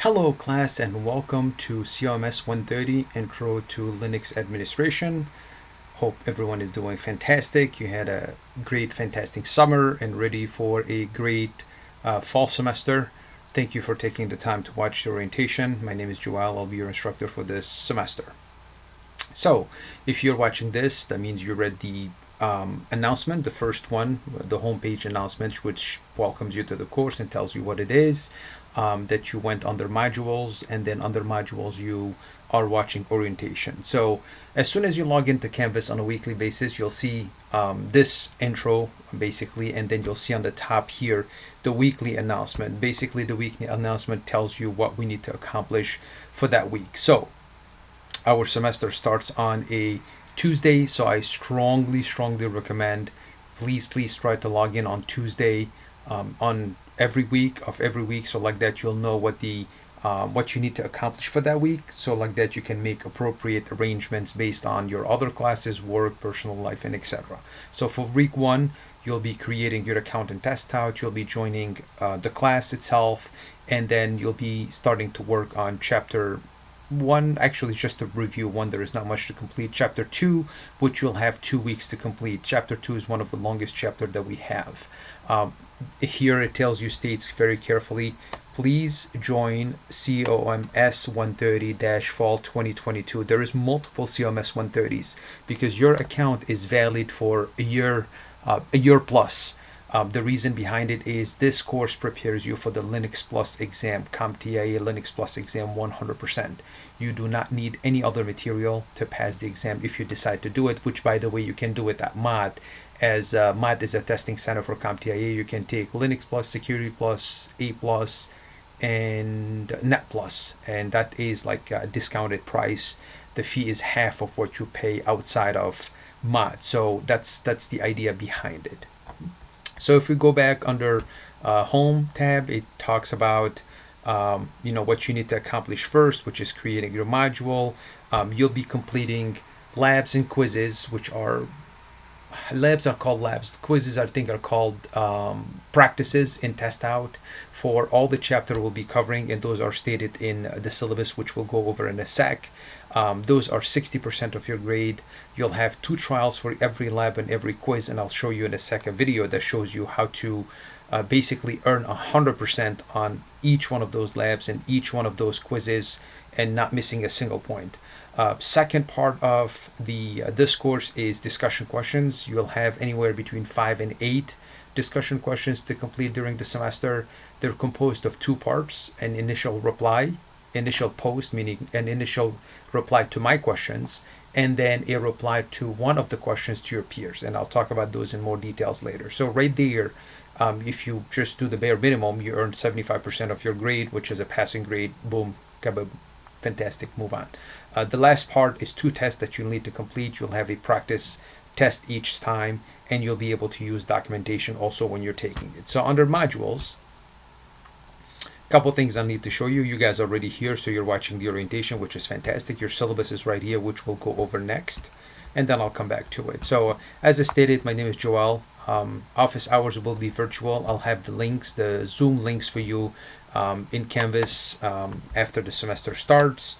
Hello class and welcome to COMS 130 Intro to Linux Administration. Hope everyone is doing fantastic. You had a great fantastic summer and ready for a great fall semester. Thank you for taking the time to watch the orientation. My name is Joel. I'll be your instructor for this semester. So if you're watching this, that means you read the announcement, the first one, the homepage announcement, which welcomes you to the course and tells you what it is, that you went under modules, and then under modules you are watching orientation. So as soon as you log into Canvas on a weekly basis, you'll see this intro basically, and then you'll see on the top here the weekly announcement. Basically, the weekly announcement tells you what we need to accomplish for that week. So our semester starts on a Tuesday, so I strongly recommend please try to log in on Tuesday on every week, so like that you'll know what you need to accomplish for that week, so like that you can make appropriate arrangements based on your other classes, work, personal life, and etc. So for week 1, you'll be creating your account and test out, you'll be joining the class itself, and then you'll be starting to work on chapter 1, actually just a review 1, there is not much to complete. Chapter 2, which you'll have 2 weeks to complete. Chapter 2 is one of the longest chapters that we have. Here it tells you, states very carefully, please join COMS 130-Fall 2022. There is multiple COMS 130s because your account is valid for a year plus. The reason behind it is this course prepares you for the Linux Plus exam, CompTIA Linux Plus exam 100%. You do not need any other material to pass the exam if you decide to do it, which by the way, you can do it at MOD. As MOD is a testing center for CompTIA, you can take Linux Plus, Security Plus, A Plus, and Net Plus, and that is like a discounted price. The fee is half of what you pay outside of MOD. So that's the idea behind it. So if we go back under Home tab, it talks about what you need to accomplish first, which is creating your module. You'll be completing labs and quizzes, which are labs are called labs. Quizzes, I think, are called practices in test out for all the chapter we'll be covering, and those are stated in the syllabus, which we'll go over in a sec. Those are 60% of your grade. You'll have 2 trials for every lab and every quiz, and I'll show you in a sec a video that shows you how to basically earn 100% on each one of those labs and each one of those quizzes and not missing a single point. Second part of this course is discussion questions. You'll have anywhere between 5 and 8 discussion questions to complete during the semester. They're composed of 2 parts: an initial post, meaning an initial reply to my questions, and then a reply to one of the questions to your peers. And I'll talk about those in more details later. So right there, if you just do the bare minimum, you earn 75% of your grade, which is a passing grade. Boom, kabab. Fantastic, move on. The last part is 2 tests that you'll need to complete. You'll have a practice test each time, and you'll be able to use documentation also when you're taking it. So under modules, couple things I need to show you. You guys are already here, so you're watching the orientation, which is fantastic. Your syllabus is right here, which we'll go over next, and then I'll come back to it. So as I stated, my name is Joel. Office hours will be virtual. I'll have the links, the Zoom links for you in Canvas after the semester starts.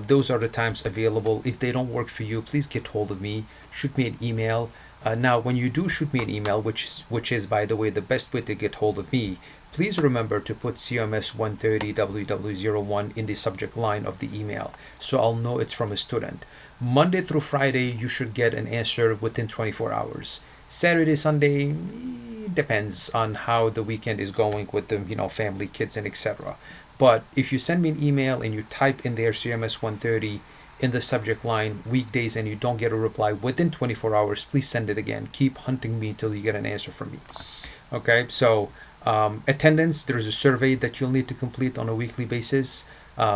Those are the times available. If they don't work for you, please get hold of me. Shoot me an email. Now, when you do shoot me an email, which is, by the way, the best way to get hold of me, please remember to put COMS 130 WW01 in the subject line of the email, so I'll know it's from a student. Monday through Friday, you should get an answer within 24 hours. Saturday, Sunday, depends on how the weekend is going with the family, kids, and etc. But if you send me an email and you type in there COMS 130 in the subject line weekdays and you don't get a reply within 24 hours, please send it again. Keep hunting me till you get an answer from me. Okay, so attendance, there's a survey that you'll need to complete on a weekly basis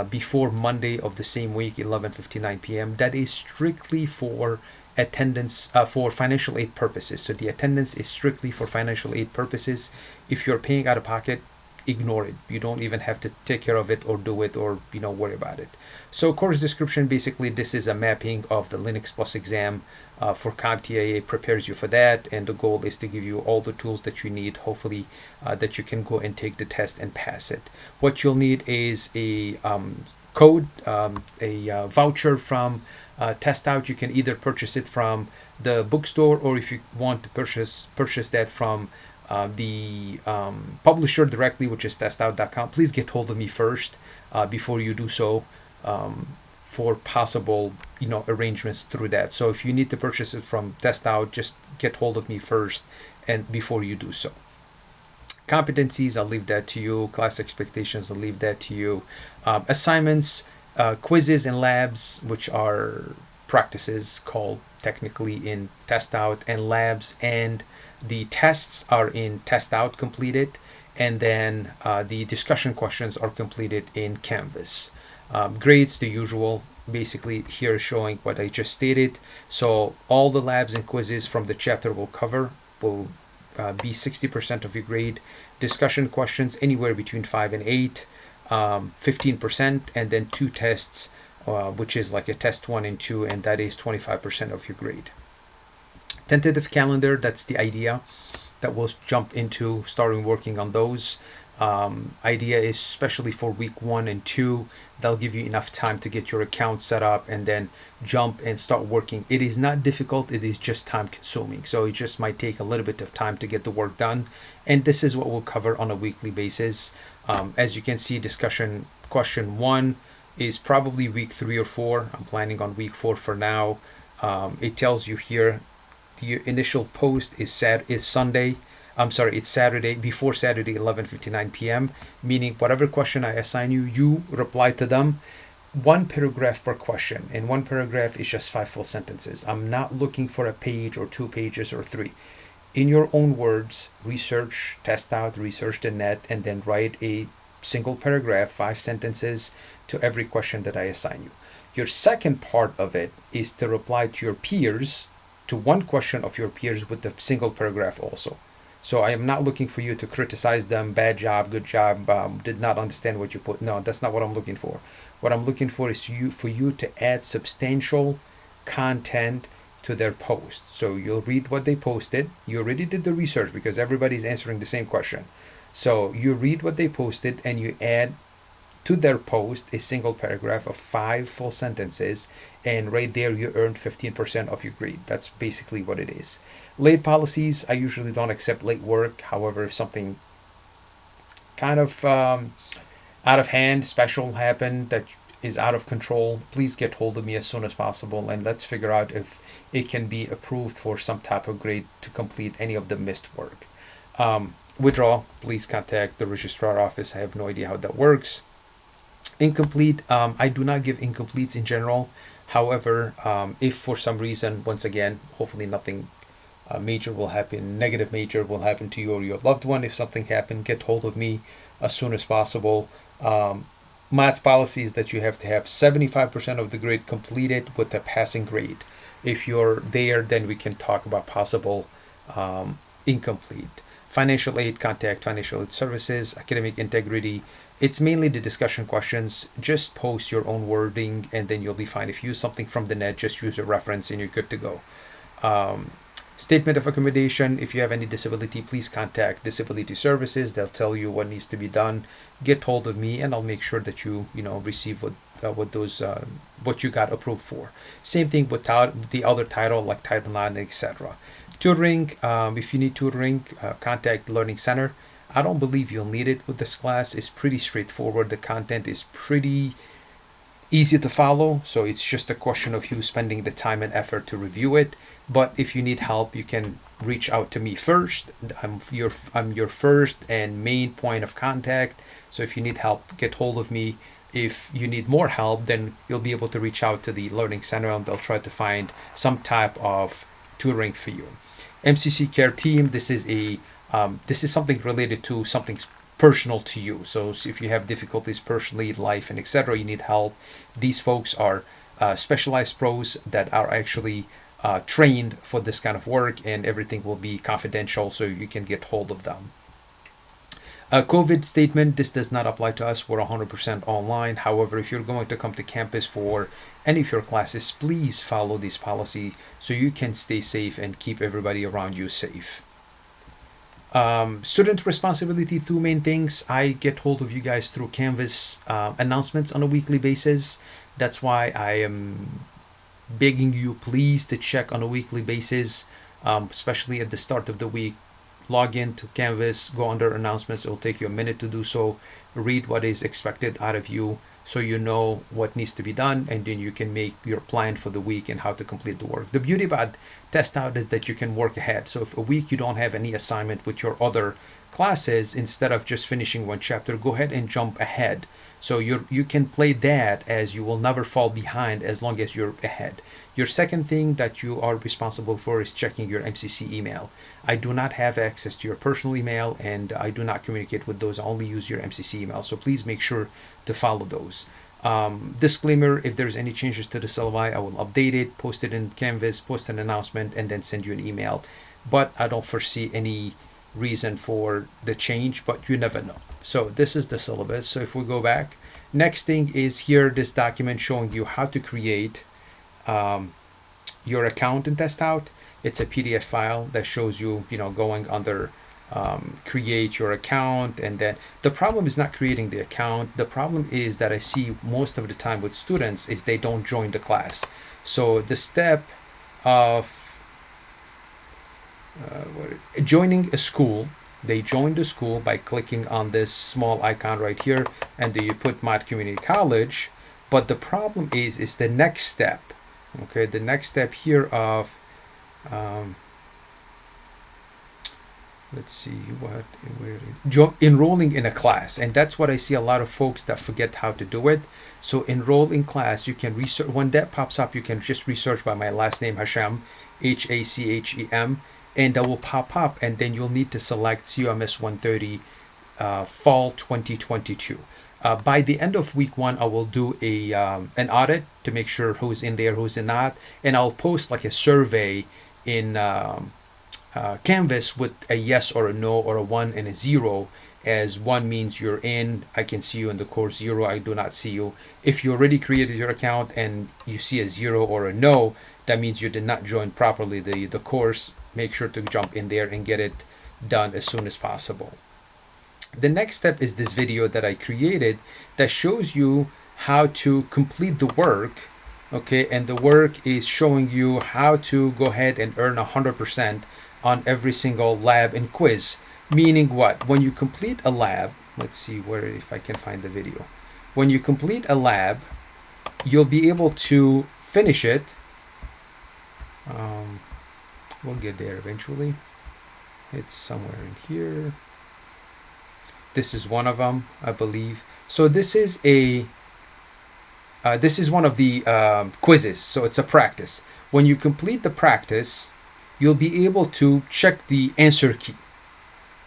before Monday of the same week, 11:59 p.m. That is strictly for attendance, for financial aid purposes. So the attendance is strictly for financial aid purposes. If you're paying out of pocket, ignore it. You don't even have to take care of it or do it or worry about it. So course description, basically this is a mapping of the Linux Plus exam for CompTIA. Prepares you for that, and the goal is to give you all the tools that you need, hopefully that you can go and take the test and pass it. What you'll need is a code, a voucher from Test Out. You can either purchase it from the bookstore, or if you want to purchase that from the publisher directly, which is testout.com. Please get hold of me first before you do so, for possible arrangements through that. So if you need to purchase it from Test Out, just get hold of me first and before you do so. Competencies, I'll leave that to you. Class expectations, I'll leave that to you. Assignments, quizzes and labs, which are practices called technically in Test Out, and labs and the tests are in Test Out completed, and then the discussion questions are completed in Canvas. Grades, the usual, basically here showing what I just stated. So all the labs and quizzes from the chapter will be 60% of your grade. Discussion questions anywhere between 5 and 8, 15%, and then 2 tests, which is like a test 1 and 2, and that is 25% of your grade. Tentative calendar, that's the idea that we'll jump into starting working on those. Idea is especially for week 1 and 2, that'll give you enough time to get your account set up and then jump and start working. It is not difficult, it is just time consuming. So it just might take a little bit of time to get the work done. And this is what we'll cover on a weekly basis. As you can see, discussion question 1 is probably week 3 or 4. I'm planning on week 4 for now. It tells you here the initial post is Sunday. It's Saturday, before Saturday, 11:59 p.m. Meaning whatever question I assign you, you reply to them. 1 paragraph per question, and 1 paragraph is just 5 full sentences. I'm not looking for a page or 2 pages or 3. In your own words, research, test out, research the net, and then write a single paragraph, 5 sentences to every question that I assign you. Your second part of it is to reply to your peers, to 1 question of your peers with the single paragraph also. So I am not looking for you to criticize them, bad job, good job, did not understand what you put. No, that's not what I'm looking for. What I'm looking for is for you to add substantial content to their post. So you'll read what they posted. You already did the research because everybody's answering the same question. So you read what they posted and you add to their post a single paragraph of 5 full sentences, and right there you earned 15% of your grade. That's basically what it is. Late policies, I usually don't accept late work. However, if something kind of out of hand, special happened that is out of control, please get hold of me as soon as possible, and let's figure out if it can be approved for some type of grade to complete any of the missed work. Withdrawal, please contact the registrar office. I have no idea how that works. Incomplete, I do not give incompletes in general. However, if for some reason, once again, hopefully nothing major will happen, negative major will happen to you or your loved one. If something happened, get hold of me as soon as possible. Maths policy is that you have to have 75% of the grade completed with a passing grade. If you're there, then we can talk about possible incomplete. Financial aid, contact financial aid services. Academic integrity, it's mainly the discussion questions. Just post your own wording and then you'll be fine. If you use something from the net, just use a reference and you're good to go. Statement of accommodation, if you have any disability, please contact disability services. They'll tell you what needs to be done. Get hold of me and I'll make sure that you receive what you got approved for. Same thing with the other title like Title IX, etc. Tutoring, if you need tutoring, contact Learning Center. I don't believe you'll need it with this class. It's pretty straightforward. The content is pretty easy to follow, so it's just a question of you spending the time and effort to review it. But if you need help, you can reach out to me first. I'm your first and main point of contact. So if you need help, get hold of me. If you need more help, then you'll be able to reach out to the Learning Center and they'll try to find some type of tutoring for you. MCC Care Team, this is something related to something personal to you. So if you have difficulties personally, life, and etc., you need help. These folks are specialized pros that are actually trained for this kind of work, and everything will be confidential, so you can get hold of them. A COVID statement, this does not apply to us. We're 100% online. However, if you're going to come to campus for any of your classes, please follow this policy so you can stay safe and keep everybody around you safe. Student responsibility, two main things. I get hold of you guys through Canvas announcements on a weekly basis. That's why I am begging you, please, to check on a weekly basis, especially at the start of the week. Log in to Canvas, go under announcements. It'll take you a minute to do so. Read what is expected out of you so you know what needs to be done, and then you can make your plan for the week and how to complete the work. The beauty about Test Out is that you can work ahead. So if a week you don't have any assignment with your other classes, instead of just finishing one chapter, go ahead and jump ahead. So you can play that, as you will never fall behind as long as you're ahead. Your second thing that you are responsible for is checking your MCC email. I do not have access to your personal email, and I do not communicate with those. I only use your MCC email. So please make sure to follow those. Disclaimer, if there's any changes to the syllabi, I will update it, post it in Canvas, post an announcement, and then send you an email. But I don't foresee any reason for the change, but you never know. So this is the syllabus. So if we go back, next thing is here, this document showing you how to create your account in Test Out. It's a PDF file that shows you, going under create your account. And then the problem is not creating the account. The problem is that I see most of the time with students is they don't join the class. So the step of joining a school, they join the school by clicking on this small icon right here, and then you put Mott Community College. But the problem is the next step. Okay, the next step here of let's see enrolling in a class, and that's what I see a lot of folks that forget how to do it. So enroll in class, you can research. When that pops up, you can just research by my last name, Hashem, Hachem, and that will pop up, and then you'll need to select COMS 130 Fall 2022. By the end of week 1, I will do an audit to make sure who's in there, who's not, and I'll post like a survey in Canvas with a yes or a no or a 1 and a 0. As 1 means you're in, I can see you in the course. 0, I do not see you. If you already created your account and you see a 0 or a no, that means you did not join properly the course. Make sure to jump in there and get it done as soon as possible. The next step is this video that I created that shows you how to complete the work. Okay, and the work is showing you how to go ahead and earn 100% on every single lab and quiz. Meaning what? When you complete a lab, let's see if I can find the video. When you complete a lab, you'll be able to finish it. We'll get there eventually. It's somewhere in here. This is one of them, I believe. So this is one of the quizzes. So it's a practice. When you complete the practice, you'll be able to check the answer key.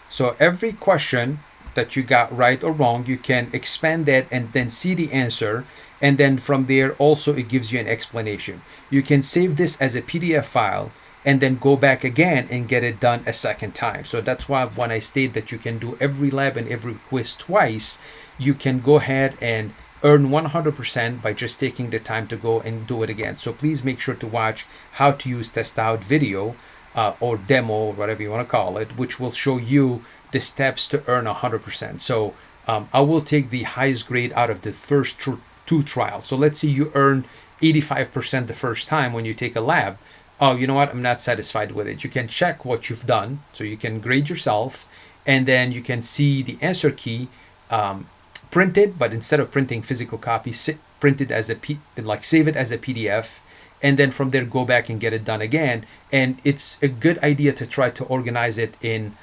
So every question that you got right or wrong, you can expand that and then see the answer. And then from there, also it gives you an explanation. You can save this as a PDF file and then go back again and get it done a second time. So that's why when I state that you can do every lab and every quiz twice, you can go ahead and earn 100% by just taking the time to go and do it again. So please make sure to watch how to use Test Out video or demo, whatever you want to call it, which will show you the steps to earn 100%. So I will take the highest grade out of the first 2 trials. So let's say you earn 85% the first time when you take a lab. Oh, you know what? I'm not satisfied with it. You can check what you've done. So you can grade yourself, and then you can see the answer key printed, but instead of printing physical copy, print it as save it as a PDF, and then from there go back and get it done again. And it's a good idea to try to organize it in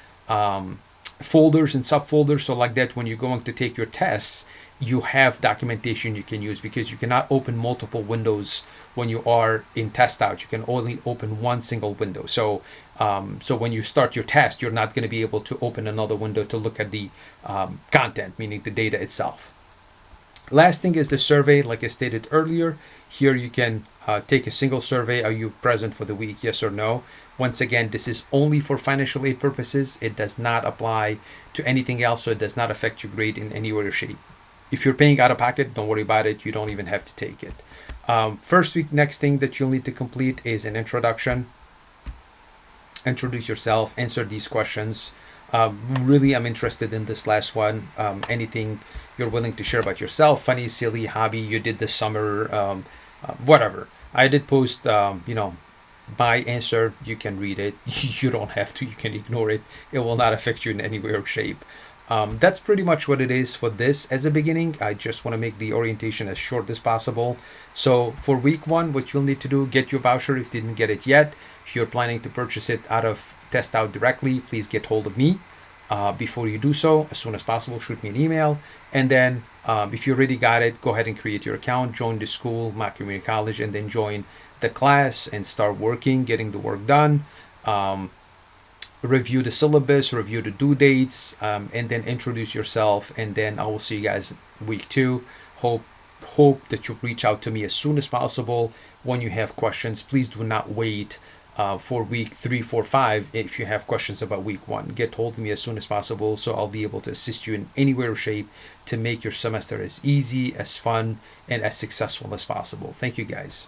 folders and subfolders, so like that when you're going to take your tests, you have documentation you can use, because you cannot open multiple windows when you are in Test Out. You can only open one single window. So when you start your test, you're not going to be able to open another window to look at the content, meaning the data itself. Last thing is the survey. Like I stated earlier, here you can Take a single survey. Are you present for the week? Yes or no? Once again, this is only for financial aid purposes. It does not apply to anything else, so it does not affect your grade in any way or shape. If you're paying out of pocket, don't worry about it. You don't even have to take it. First week, next thing that you'll need to complete is an introduction. Introduce yourself, answer these questions. Really, I'm interested in this last one. Anything you're willing to share about yourself, funny, silly, hobby you did this summer, whatever. I did post, my answer. You can read it. You don't have to. You can ignore it. It will not affect you in any way or shape. That's pretty much what it is for this as a beginning. I just want to make the orientation as short as possible. So for week one, what you'll need to do, get your voucher if you didn't get it yet. If you're planning to purchase it out of Test Out directly, please get hold of me. Before you do so, as soon as possible, shoot me an email. And then if you already got it, go ahead and create your account, join the school, Mac Community College, and then join the class and start working, getting the work done. Review the syllabus, review the due dates, and then introduce yourself. And then I will see you guys week 2. Hope that you reach out to me as soon as possible when you have questions. Please do not wait for week 3, 4, 5 if you have questions about week 1. Get hold of me as soon as possible so I'll be able to assist you in any way or shape to make your semester as easy, as fun, and as successful as possible. Thank you guys.